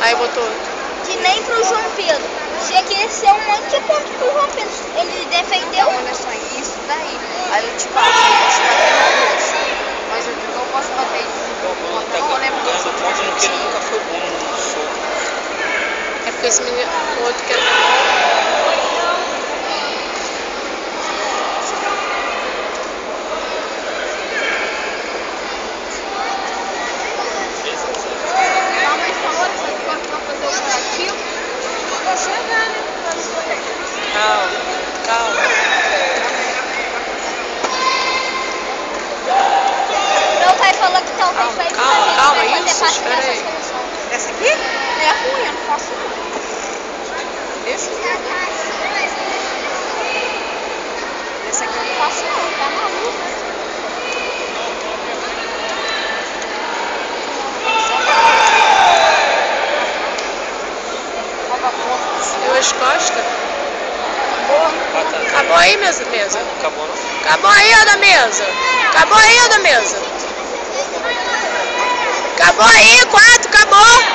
Aí botou. Que nem pro João Pedro. Tinha que ser um monte de ponto pro João Pedro. Ele defendeu. Não, olha só, isso daí. Aí eu te passo, eu posso bater no bolso. Mas eu não posso bater não lembro do ponto no que ele nunca foi bom no soco. É porque esse menino, o outro que era. Calma. Meu pai falou que talvez vai Calma, fazer isso, parte espera dessa aí. seleção. Essa aqui? É ruim, eu não faço não. Deixa eu ver. Essa aqui eu não faço não, tá maluco? Deu as costas. Acabou aí, mesa. Acabou, não? Acabou aí, ó, da mesa. Acabou aí, ó, da mesa. Acabou aí, 4, acabou.